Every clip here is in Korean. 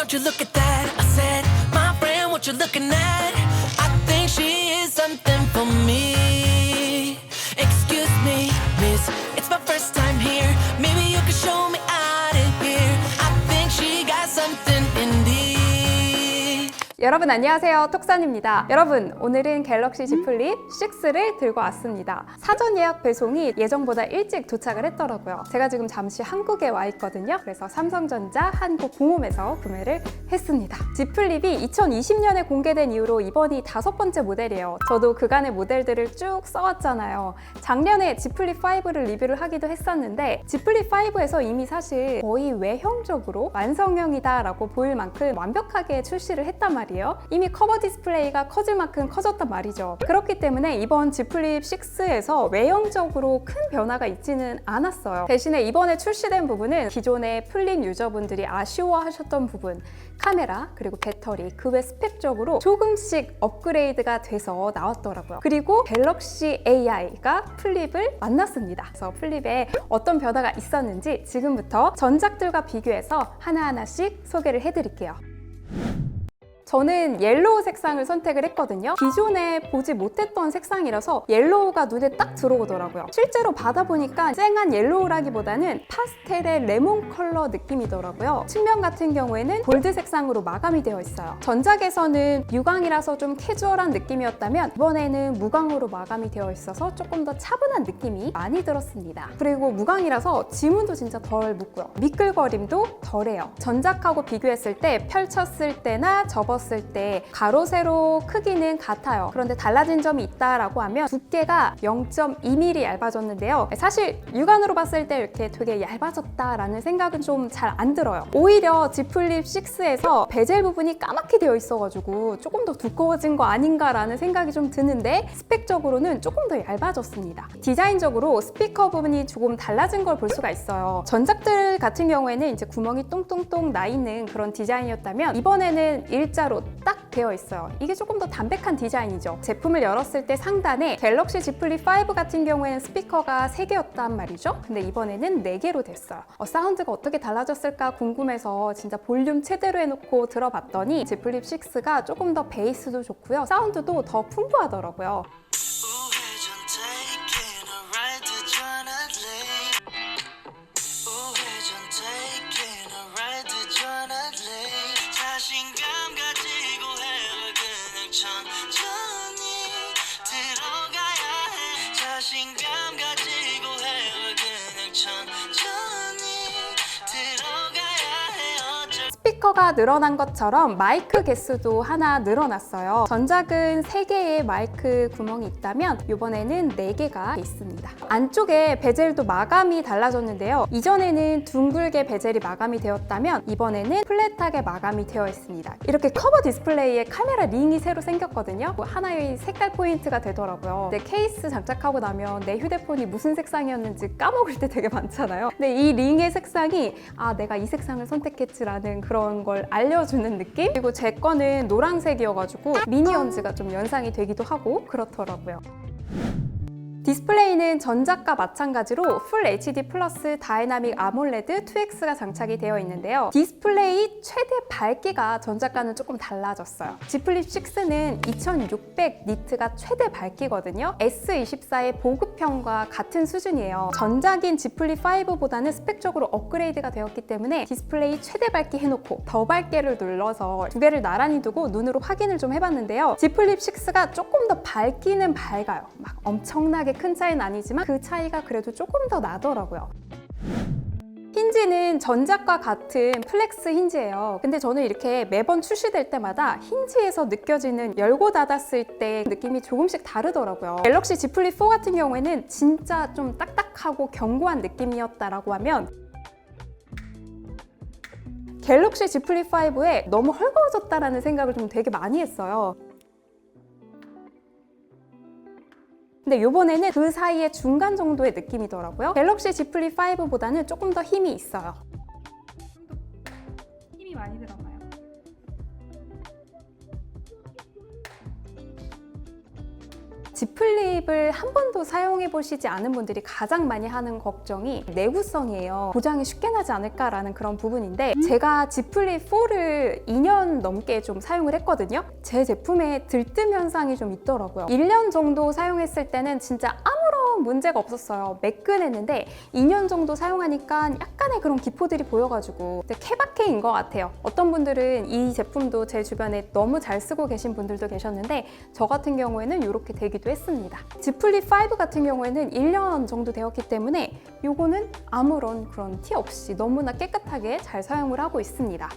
don't you look at that? I said, my friend, what you looking at? I think she is something for me. Excuse me, miss, it's my first time here. Maybe you could show me out of here. I think she got something indeed. 여러분 안녕하세요, 톡산입니다. 여러분, 오늘은 갤럭시 Z 플립 6를 들고 왔습니다. 사전 예약 배송이 예정보다 일찍 도착을 했더라고요. 제가 지금 잠시 한국에 와 있거든요. 그래서 삼성전자 한국공홈에서 구매를 했습니다. Z 플립이 2020년에 공개된 이후로 이번이 5번째 모델이에요. 저도 그간의 모델들을 쭉 써왔잖아요. 작년에 Z 플립 5를 리뷰를 하기도 했었는데 Z 플립 5에서 이미 사실 거의 외형적으로 완성형이다 라고 보일 만큼 완벽하게 출시를 했단 말이에요. 이미 커버 디스플레이가 커질 만큼 커졌단 말이죠. 그렇기 때문에 이번 Z 플립 6에서 외형적으로 큰 변화가 있지는 않았어요. 대신에 이번에 출시된 부분은 기존의 플립 유저분들이 아쉬워하셨던 부분, 카메라 그리고 배터리, 그 외 스펙적으로 조금씩 업그레이드가 돼서 나왔더라고요. 그리고 갤럭시 AI가 플립을 만났습니다. 그래서 플립에 어떤 변화가 있었는지 지금부터 전작들과 비교해서 하나하나씩 소개를 해드릴게요. 저는 옐로우 색상을 선택을 했거든요. 기존에 보지 못했던 색상이라서 옐로우가 눈에 딱 들어오더라고요. 실제로 받아보니까 쨍한 옐로우라기보다는 파스텔의 레몬 컬러 느낌이더라고요. 측면 같은 경우에는 골드 색상으로 마감이 되어 있어요. 전작에서는 유광이라서 좀 캐주얼한 느낌이었다면 이번에는 무광으로 마감이 되어 있어서 조금 더 차분한 느낌이 많이 들었습니다. 그리고 무광이라서 지문도 진짜 덜 묻고요. 미끌거림도 덜해요. 전작하고 비교했을 때 펼쳤을 때나 접었을 때 가로 세로 크기는 같아요. 그런데 달라진 점이 있다라고 하면 두께가 0.2mm 얇아졌는데요. 사실 육안으로 봤을 때 이렇게 되게 얇아졌다라는 생각은 좀 잘 안 들어요. 오히려 Z 플립 6에서 베젤 부분이 까맣게 되어 있어가지고 조금 더 두꺼워진 거 아닌가라는 생각이 좀 드는데 스펙적으로는 조금 더 얇아졌습니다. 디자인적으로 스피커 부분이 조금 달라진 걸 볼 수가 있어요. 전작들 같은 경우에는 이제 구멍이 똥똥똥 나 있는 그런 디자인이었다면 이번에는 일자로 딱 되어 있어요. 이게 조금 더 담백한 디자인이죠. 제품을 열었을 때 상단에 갤럭시 Z 플립 5 같은 경우에는 스피커가 3개였단 말이죠. 근데 이번에는 4개로 됐어요. 사운드가 어떻게 달라졌을까 궁금해서 진짜 볼륨 최대로 해놓고 들어봤더니 Z 플립 6가 조금 더 베이스도 좋고요. 사운드도 더 풍부하더라고요. 스피커가 늘어난 것처럼 마이크 개수도 하나 늘어났어요. 전작은 3개의 마이크 구멍이 있다면 이번에는 4개가 있습니다. 안쪽에 베젤도 마감이 달라졌는데요. 이전에는 둥글게 베젤이 마감이 되었다면 이번에는 플랫하게 마감이 되어 있습니다. 이렇게 커버 디스플레이에 카메라 링이 새로 생겼거든요. 하나의 색깔 포인트가 되더라고요. 근데 케이스 장착하고 나면 내 휴대폰이 무슨 색상이었는지 까먹을 때 되게 많잖아요. 근데 이 링의 색상이 내가 이 색상을 선택했지라는 그런 걸 알려주는 느낌? 그리고 제 거는 노란색이어가지고 미니언즈가 좀 연상이 되기도 하고 그렇더라고요. 디스플레이는 전작과 마찬가지로 풀 HD 플러스 다이나믹 아몰레드 2X가 장착이 되어 있는데요. 디스플레이 최대 밝기가 전작과는 조금 달라졌어요. Z 플립 6는 2600 니트가 최대 밝기거든요. S24의 보급형과 같은 수준이에요. 전작인 Z 플립 5보다는 스펙적으로 업그레이드가 되었기 때문에 디스플레이 최대 밝기 해놓고 더 밝게를 눌러서 두 개를 나란히 두고 눈으로 확인을 좀 해봤는데요. Z 플립 6가 조금 더 밝기는 밝아요. 막 엄청나게 큰 차이는 아니지만 그 차이가 그래도 조금 더 나더라고요. 힌지는 전작과 같은 플렉스 힌지예요. 근데 저는 이렇게 매번 출시될 때마다 힌지에서 느껴지는 열고 닫았을 때 느낌이 조금씩 다르더라고요. 갤럭시 Z 플립 4 같은 경우에는 진짜 좀 딱딱하고 견고한 느낌이었다라고 하면 갤럭시 Z 플립 5에 너무 헐거워졌다라는 생각을 좀 되게 많이 했어요. 근데 이번에는 그 사이에 중간 정도의 느낌이더라고요. 갤럭시 Z 플립 5보다는 조금 더 힘이 있어요. 힘이 많이 들어가요. G 플립을 한 번도 사용해 보시지 않은 분들이 가장 많이 하는 걱정이 내구성이에요. 고장이 쉽게 나지 않을까라는 그런 부분인데 제가 G 플립 4를 2년 넘게 좀 사용을 했거든요. 제 제품에 들뜸 현상이 좀 있더라고요. 1년 정도 사용했을 때는 진짜 아무런 문제가 없었어요. 매끈했는데 2년 정도 사용하니까 약간의 그런 기포들이 보여가지고 케바케인 것 같아요. 어떤 분들은 이 제품도 제 주변에 너무 잘 쓰고 계신 분들도 계셨는데 저 같은 경우에는 이렇게 되기도 했습니다. G 플립 5 같은 경우에는 1년 정도 되었기 때문에 이거는 아무런 그런 티 없이 너무나 깨끗하게 잘 사용을 하고 있습니다.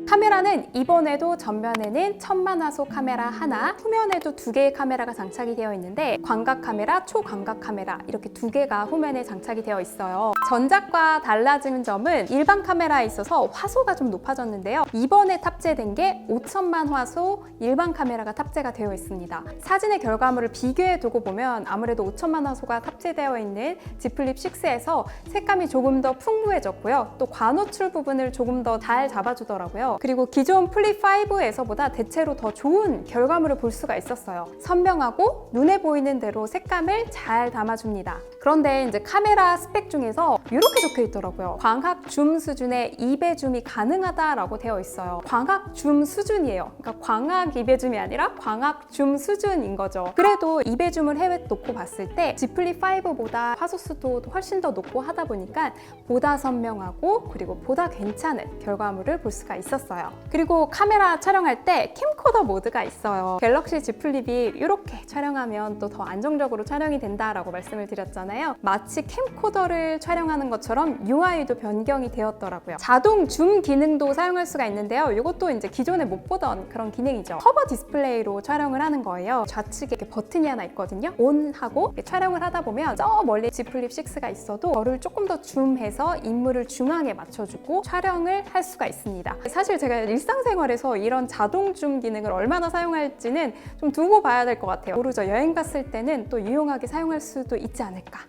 카메라는 이번에도 전면에는 1000만화소 카메라 하나, 후면에도 2개의 카메라가 장착이 되어 있는데 광각 카메라, 초광각 카메라 이렇게 2개가 후면에 장착이 되어 있어요. 전작과 달라진 점은 일반 카메라에 있어서 화소가 좀 높아졌는데요. 이번에 탑재된 게 5000만 화소 일반 카메라가 탑재가 되어 있습니다. 사진의 결과물을 비교해 두고 보면 아무래도 5000만 화소가 탑재되어 있는 G 플립 6에서 색감이 조금 더 풍부해졌고요. 또 관호출 부분을 조금 더 잘 잡아주더라고요. 그리고 기존 플립 5에서보다 대체로 더 좋은 결과물을 볼 수가 있었어요. 선명하고 눈에 보이는 대로 색감을 잘 담아줍니다. 그런데 이제 카메라 스펙 중에서 이렇게 적혀 있더라고요. 광학 줌 수준의 2배 줌이 가능하다라고 되어 있어요. 광학 줌 수준이에요. 그러니까 광학 2배 줌이 아니라 광학 줌 수준인 거죠. 그래도 2배 줌을 해외 놓고 봤을 때 G 플립 5보다 화소수도 훨씬 더 높고 하다 보니까 보다 선명하고 그리고 보다 괜찮은 결과물을 볼 수가 있었어요. 그리고 카메라 촬영할 때 캠코더 모드가 있어요. 갤럭시 Z 플립이 이렇게 촬영하면 또 더 안정적으로 촬영이 된다라고 말씀을 드렸잖아요. 마치 캠코더를 촬영하는 것처럼 UI도 변경이 되었더라고요. 자동 줌 기능도 사용할 수가 있는데요. 이것도 이제 기존에 못 보던 그런 기능이죠. 커버 디스플레이로 촬영을 하는 거예요. 좌측에 이렇게 버튼이 하나 있거든요. ON하고 촬영을 하다 보면 저 멀리 Z 플립 6가 있어도 저를 조금 더 줌해서 인물을 중앙에 맞춰주고 촬영을 할 수가 있습니다. 사실 제가 일상생활에서 이런 자동 줌 기능을 얼마나 사용할지는 좀 두고 봐야 될 것 같아요. 모르죠. 여행 갔을 때는 또 유용하게 사용할 수도 있지 않을까.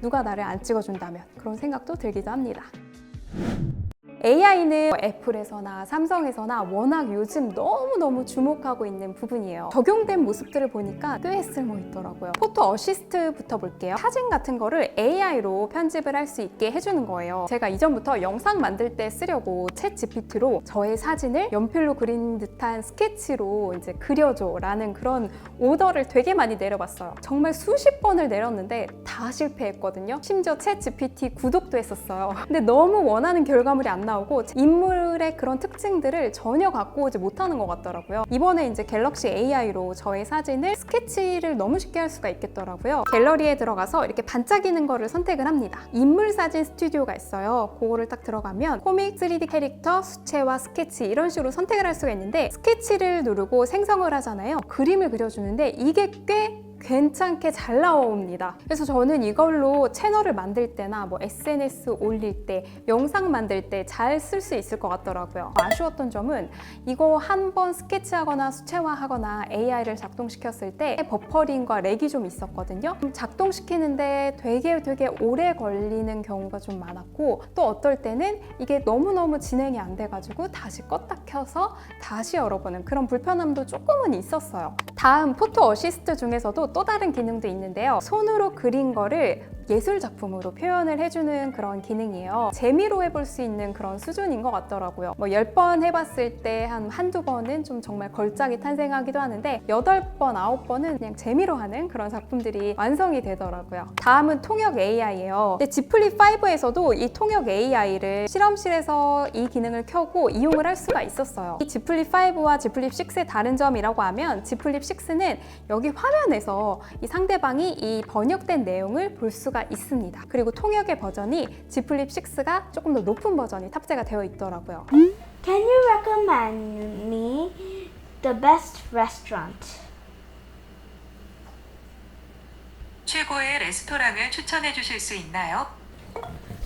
누가 나를 안 찍어준다면 그런 생각도 들기도 합니다. AI는 애플에서나 삼성에서나 워낙 요즘 너무너무 주목하고 있는 부분이에요. 적용된 모습들을 보니까 꽤 쓸모 있더라고요. 포토 어시스트부터 볼게요. 사진 같은 거를 AI로 편집을 할 수 있게 해주는 거예요. 제가 이전부터 영상 만들 때 쓰려고 챗 GPT로 저의 사진을 연필로 그린 듯한 스케치로 이제 그려줘 라는 그런 오더를 되게 많이 내려봤어요. 정말 수십 번을 내렸는데 다 실패했거든요. 심지어 챗 GPT 구독도 했었어요. 근데 너무 원하는 결과물이 안 나오고 인물의 그런 특징들을 전혀 갖고 오지 못하는 것 같더라고요. 이번에 이제 갤럭시 AI로 저의 사진을 스케치를 너무 쉽게 할 수가 있겠더라고요. 갤러리에 들어가서 이렇게 반짝이는 거를 선택을 합니다. 인물 사진 스튜디오가 있어요. 그거를 딱 들어가면 코믹, 3D 캐릭터, 수채화, 스케치 이런 식으로 선택을 할 수가 있는데 스케치를 누르고 생성을 하잖아요. 그림을 그려주는데 이게 꽤 괜찮게 잘 나옵니다. 그래서 저는 이걸로 채널을 만들 때나 뭐 SNS 올릴 때, 영상 만들 때 잘 쓸 수 있을 것 같더라고요. 아쉬웠던 점은 이거 한번 스케치하거나 수채화하거나 AI를 작동시켰을 때 버퍼링과 렉이 좀 있었거든요. 작동시키는데 되게 오래 걸리는 경우가 좀 많았고 또 어떨 때는 이게 너무너무 진행이 안 돼가지고 다시 껐다 켜서 다시 열어보는 그런 불편함도 조금은 있었어요. 다음 포토 어시스트 중에서도 또 다른 기능도 있는데요. 손으로 그린 거를 예술 작품으로 표현을 해주는 그런 기능이에요. 재미로 해볼 수 있는 그런 수준인 것 같더라고요. 뭐 10번 해봤을 때 한두 번은 좀 정말 걸작이 탄생하기도 하는데 8번, 9번은 그냥 재미로 하는 그런 작품들이 완성이 되더라고요. 다음은 통역 AI예요. 근데 G 플립 5에서도 이 통역 AI를 실험실에서 이 기능을 켜고 이용을 할 수가 있었어요. 이 G 플립 5와 G 플립 6의 다른 점이라고 하면 G 플립 6는 여기 화면에서 이 상대방이 이 번역된 내용을 볼 수가 있습니다. 그리고 통역의 버전이 G 플립 6가 조금 더 높은 버전이 탑재가 되어 있더라고요. Can you recommend me the best restaurant? 최고의 레스토랑을 추천해 주실 수 있나요?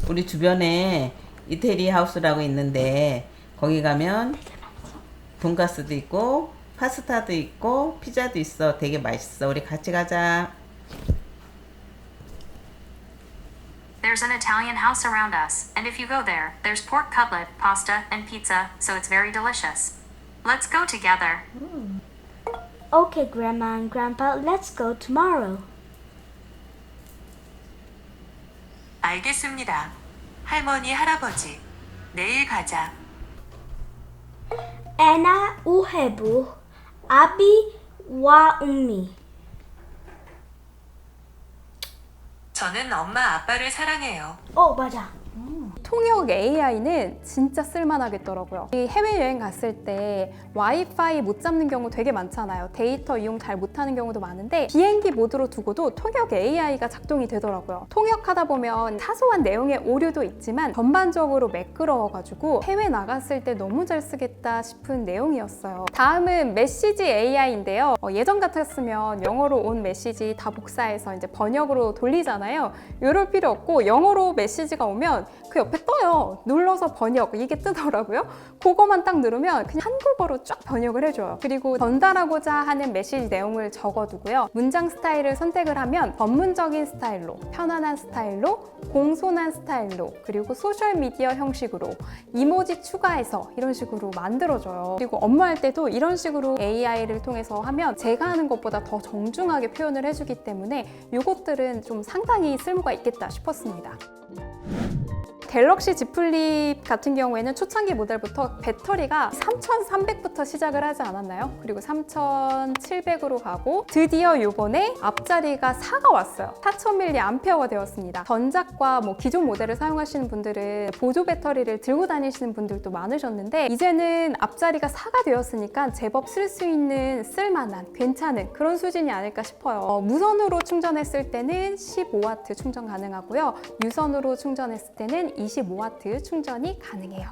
우리 주변에 이태리 하우스라고 있는데 거기 가면 돈가스도 있고 파스타도 있고 피자도 있어. 되게 맛있어. 우리 같이 가자. There's an Italian house around us, and if you go there, there's pork cutlet, pasta, and pizza, so it's very delicious. Let's go together. Okay, Grandma and Grandpa, let's go tomorrow. 알겠습니다. 할머니, 할아버지. 내일 가자. Ana uhebu abi wa ummi. 저는 엄마, 아빠를 사랑해요. 맞아. 통역 AI는 진짜 쓸만하겠더라고요. 이 해외여행 갔을 때 와이파이 못 잡는 경우 되게 많잖아요. 데이터 이용 잘 못하는 경우도 많은데 비행기 모드로 두고도 통역 AI가 작동이 되더라고요. 통역하다 보면 사소한 내용의 오류도 있지만 전반적으로 매끄러워가지고 해외 나갔을 때 너무 잘 쓰겠다 싶은 내용이었어요. 다음은 메시지 AI인데요. 예전 같았으면 영어로 온 메시지 다 복사해서 이제 번역으로 돌리잖아요. 이럴 필요 없고 영어로 메시지가 오면 그 옆에 떠요. 눌러서 번역 이게 뜨더라고요. 그거만 딱 누르면 그냥 한국어로 쫙 번역을 해줘요. 그리고 전달하고자 하는 메시지 내용을 적어두고요. 문장 스타일을 선택을 하면 전문적인 스타일로, 편안한 스타일로, 공손한 스타일로, 그리고 소셜미디어 형식으로 이모지 추가해서 이런 식으로 만들어줘요. 그리고 업무할 때도 이런 식으로 AI를 통해서 하면 제가 하는 것보다 더 정중하게 표현을 해주기 때문에 이것들은 좀 상당히 쓸모가 있겠다 싶었습니다. 갤럭시 Z 플립 같은 경우에는 초창기 모델부터 배터리가 3300부터 시작을 하지 않았나요? 그리고 3700으로 가고 드디어 이번에 앞자리가 4가 왔어요. 4000mAh가 되었습니다. 전작과 기존 모델을 사용하시는 분들은 보조 배터리를 들고 다니시는 분들도 많으셨는데 이제는 앞자리가 4가 되었으니까 제법 쓸 수 있는 쓸만한 괜찮은 그런 수준이 아닐까 싶어요. 무선으로 충전했을 때는 15W 충전 가능하고요. 유선으로 충전했을 때는 25W 충전이 가능해요.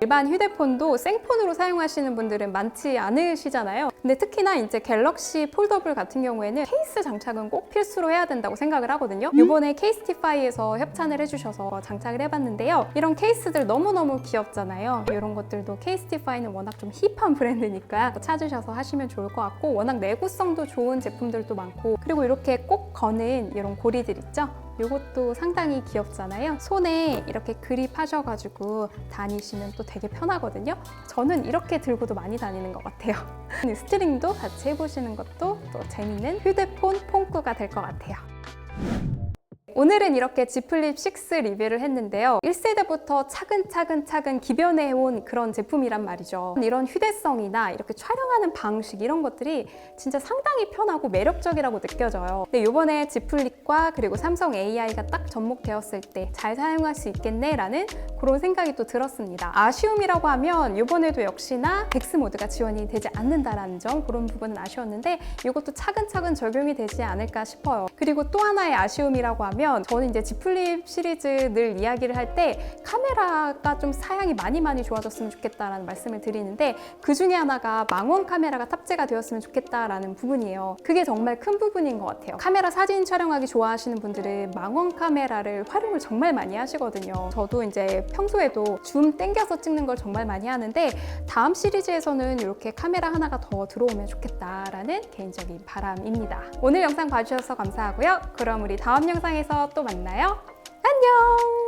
일반 휴대폰도 생폰으로 사용하시는 분들은 많지 않으시잖아요. 근데 특히나 이제 갤럭시 폴더블 같은 경우에는 케이스 장착은 꼭 필수로 해야 된다고 생각을 하거든요. 이번에 케이스티파이에서 협찬을 해주셔서 장착을 해봤는데요. 이런 케이스들 너무너무 귀엽잖아요. 이런 것들도 케이스티파이는 워낙 좀 힙한 브랜드니까 찾으셔서 하시면 좋을 것 같고 워낙 내구성도 좋은 제품들도 많고 그리고 이렇게 꼭 거는 이런 고리들 있죠? 이것도 상당히 귀엽잖아요. 손에 이렇게 그립하셔가지고 다니시면 또 되게 편하거든요. 저는 이렇게 들고도 많이 다니는 것 같아요. 스트링도 같이 해보시는 것도 또 재밌는 휴대폰 폰꾸가 될 것 같아요. 오늘은 이렇게 Z 플립 6 리뷰를 했는데요. 1세대부터 차근차근 기변해온 그런 제품이란 말이죠. 이런 휴대성이나 이렇게 촬영하는 방식 이런 것들이 진짜 상당히 편하고 매력적이라고 느껴져요. 근데 이번에 Z 플립과 그리고 삼성 AI가 딱 접목되었을 때 잘 사용할 수 있겠네라는 그런 생각이 또 들었습니다. 아쉬움이라고 하면 이번에도 역시나 덱스 모드가 지원이 되지 않는다라는 점 그런 부분은 아쉬웠는데 이것도 차근차근 적용이 되지 않을까 싶어요. 그리고 또 하나의 아쉬움이라고 하면 저는 이제 Z 플립 시리즈 늘 이야기를 할 때 카메라가 좀 사양이 많이 좋아졌으면 좋겠다라는 말씀을 드리는데 그 중에 하나가 망원 카메라가 탑재가 되었으면 좋겠다라는 부분이에요. 그게 정말 큰 부분인 것 같아요. 카메라 사진 촬영하기 좋아하시는 분들은 망원 카메라를 활용을 정말 많이 하시거든요. 저도 이제 평소에도 줌 땡겨서 찍는 걸 정말 많이 하는데 다음 시리즈에서는 이렇게 카메라 하나가 더 들어오면 좋겠다라는 개인적인 바람입니다. 오늘 영상 봐주셔서 감사하고요. 그럼 우리 다음 영상에서 또 만나요. 안녕!